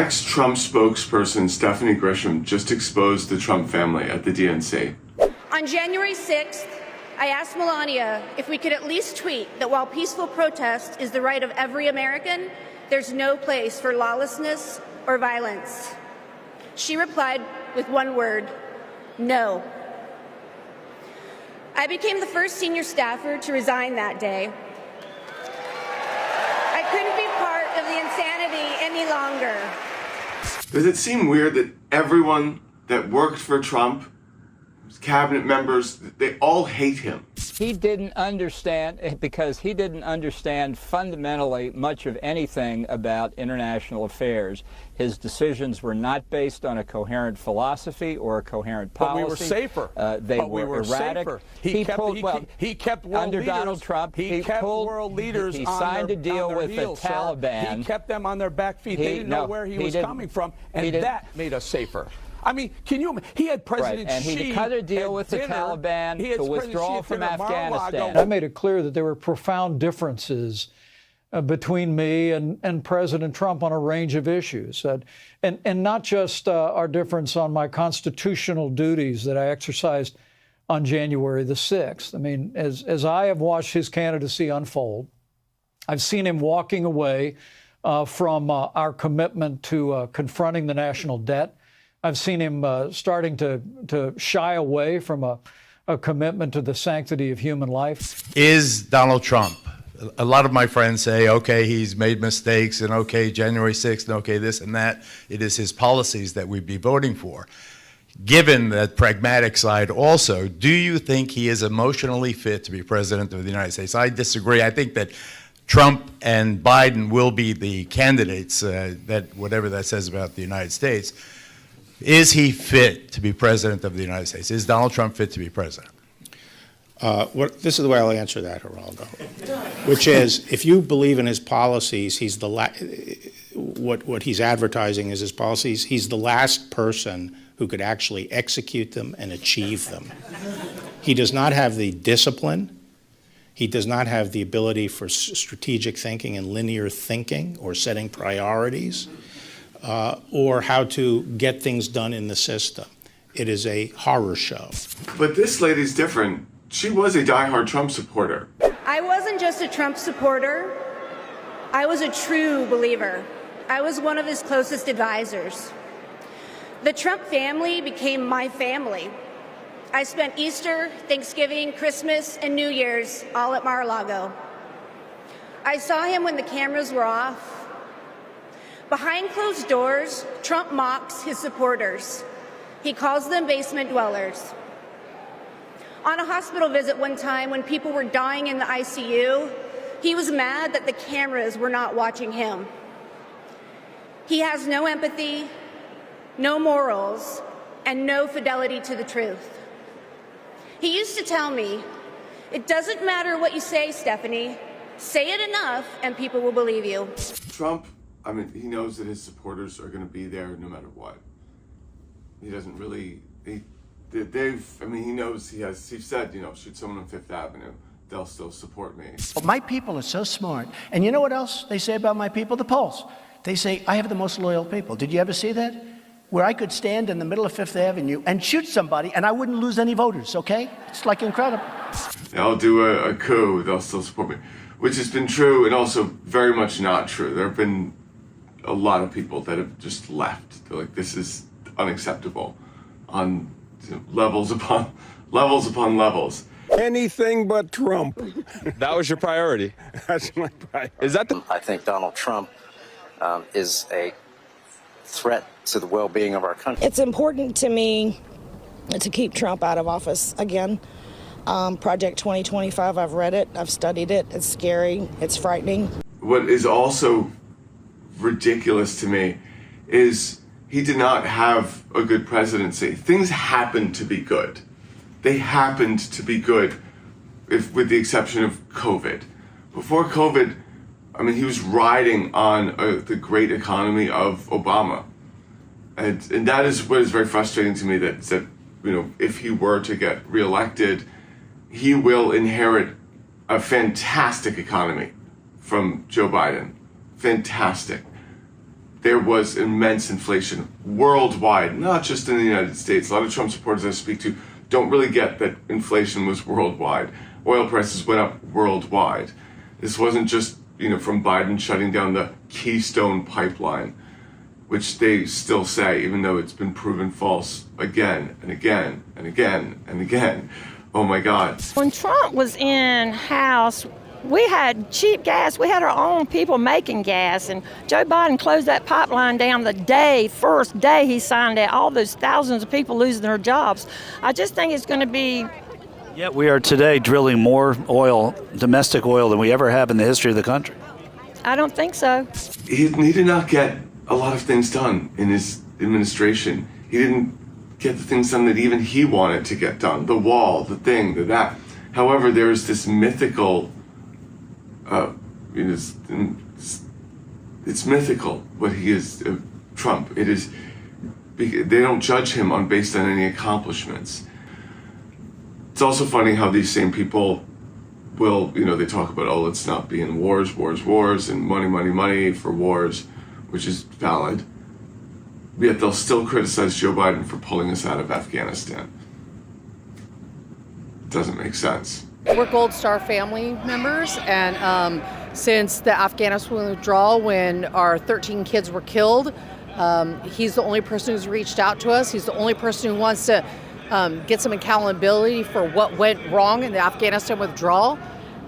Ex-Trump spokesperson Stephanie Grisham just exposed the Trump family at the DNC. On January 6th, I asked Melania if we could at least tweet that while peaceful protest is the right of every American, there's no place for lawlessness or violence. She replied with one word: no. I became the first senior staffer to resign that day. I couldn't be part of the insanity any longer. Does it seem weird that everyone that worked for Trump, his cabinet members, they all hate him? He didn't understand, because he didn't understand fundamentally much of anything about international affairs. His decisions were not based on a coherent philosophy or a coherent policy. But we were safer. They were erratic. Safer. He kept world under leaders. Donald Trump. He kept world leaders. He on signed their, a deal with the Taliban. So he kept them on their back feet. They didn't know where he was coming from, and that made us safer. I mean, can you? He had President and Xi he cut a deal with the Taliban to withdraw from Afghanistan. I made it clear that there were profound differences between me and President Trump on a range of issues, and not just our difference on my constitutional duties that I exercised on January the 6th. I mean, as I have watched his candidacy unfold, I've seen him walking away from our commitment to confronting the national debt. I've seen him starting to shy away from a commitment to the sanctity of human life. Is Donald Trump, a lot of my friends say, okay, he's made mistakes, and okay, January 6th, and okay, this and that. It is his policies that we'd be voting for. Given that pragmatic side also, do you think he is emotionally fit to be president of the United States? I disagree. I think that Trump and Biden will be the candidates, that whatever that says about the United States. Is he fit to be president of the United States? Is Donald Trump fit to be president? This is the way I'll answer that, Geraldo, which is, if you believe in his policies, he's what he's advertising is his policies. He's the last person who could actually execute them and achieve them. He does not have the discipline. He does not have the ability for strategic thinking and linear thinking or setting priorities. Or how to get things done in the system. It is a horror show. But this lady's different. She was a diehard Trump supporter. I wasn't just a Trump supporter. I was a true believer. I was one of his closest advisors. The Trump family became my family. I spent Easter, Thanksgiving, Christmas, and New Year's all at Mar-a-Lago. I saw him when the cameras were off. Behind closed doors, Trump mocks his supporters. He calls them basement dwellers. On a hospital visit one time when people were dying in the ICU, he was mad that the cameras were not watching him. He has no empathy, no morals, and no fidelity to the truth. He used to tell me, "It doesn't matter what you say, Stephanie. Say it enough and people will believe you." Trump, I mean, he knows that his supporters are going to be there no matter what. He doesn't really, he knows he said, shoot someone on Fifth Avenue, they'll still support me. My people are so smart. And you know what else they say about my people? The polls. They say, I have the most loyal people. Did you ever see that? Where I could stand in the middle of Fifth Avenue and shoot somebody and I wouldn't lose any voters, okay? It's like incredible. I'll do a coup, they'll still support me. Which has been true and also very much not true. There have been a lot of people that have just left. They're like, this is unacceptable on levels upon levels. Anything but Trump. That was your priority. That's my priority. Is that I think Donald Trump is a threat to the well-being of our country. It's important to me to keep Trump out of office again. Project 2025, I've read it, I've studied it. It's scary, it's frightening. What is also ridiculous to me is he did not have a good presidency. Things happened to be good. They happened to be good, with the exception of COVID. Before COVID, I mean, he was riding on the great economy of Obama. And that is what is very frustrating to me, that if he were to get reelected, he will inherit a fantastic economy from Joe Biden. Fantastic. there was immense inflation worldwide, not just in the United States. A lot of Trump supporters I speak to don't really get that inflation was worldwide. Oil prices went up worldwide. This wasn't just, from Biden shutting down the Keystone pipeline, which they still say, even though it's been proven false again and again and again and again. Oh my God. When Trump was in House, we had cheap gas. We had our own people making gas, and Joe Biden closed that pipeline down the first day he signed it. All those thousands of people losing their jobs. I just think it's going to be. Yet we are today drilling more oil, domestic oil, than we ever have in the history of the country. I don't think so. He did not get a lot of things done in his administration. He didn't get the things done that even he wanted to get done. The wall, the thing, that. However, there is this mythical, it's mythical what he is, Trump. It is, they don't judge him based on any accomplishments. It's also funny how these same people will, they talk about, let's not be in wars, and money for wars, which is valid. Yet they'll still criticize Joe Biden for pulling us out of Afghanistan. Doesn't make sense. We're Gold Star family members, and since the Afghanistan withdrawal, when our 13 kids were killed, he's the only person who's reached out to us. He's the only person who wants to get some accountability for what went wrong in the Afghanistan withdrawal,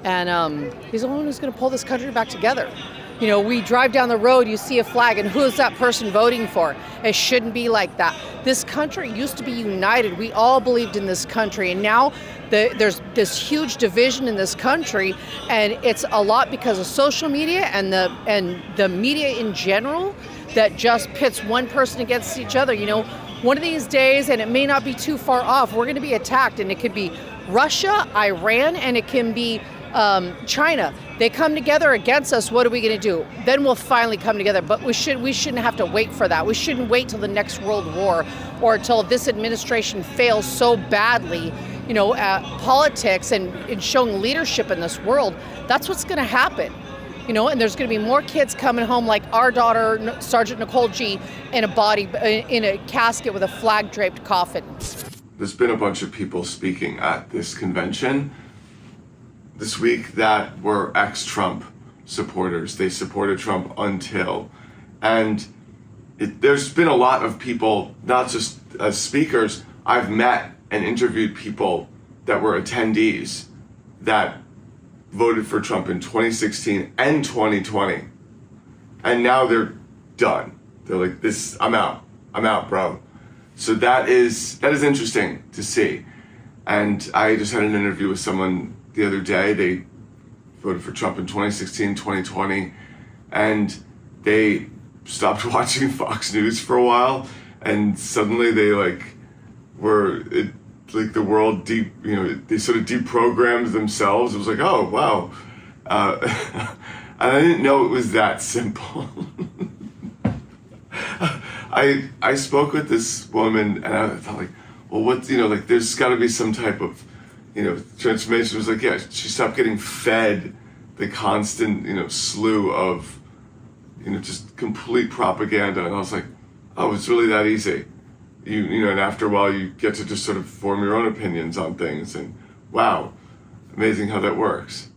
and he's the only one who's going to pull this country back together. We drive down the road, you see a flag, and who is that person voting for? It shouldn't be like that. This country used to be united. We all believed in this country, and now there's this huge division in this country, and it's a lot because of social media and the media in general that just pits one person against each other. One of these days, and it may not be too far off, we're going to be attacked, and it could be Russia, Iran, and it can be China. They come together against us. What are we going to do? Then we'll finally come together. But we shouldn't have to wait for that. We shouldn't wait till the next world war or till this administration fails so badly, at politics and showing leadership in this world. That's what's going to happen. And there's going to be more kids coming home like our daughter, Sergeant Nicole G., in a casket with a flag-draped coffin. There's been a bunch of people speaking at this convention this week that were ex-Trump supporters. They supported Trump until. And there's been a lot of people, not just as speakers, I've met and interviewed people that were attendees that voted for Trump in 2016 and 2020. And now they're done. They're like, I'm out, bro. So that is interesting to see. And I just had an interview with someone the other day. They voted for Trump in 2016, 2020, and they stopped watching Fox News for a while, and suddenly they the world they sort of deprogrammed themselves. It was like, oh wow, and I didn't know it was that simple. I spoke with this woman, and I thought well, there's got to be some type of transformation. It was like, yeah, she stopped getting fed the constant slew of just complete propaganda, and I was like, oh, it's really that easy. And after a while you get to just sort of form your own opinions on things, and wow, amazing how that works.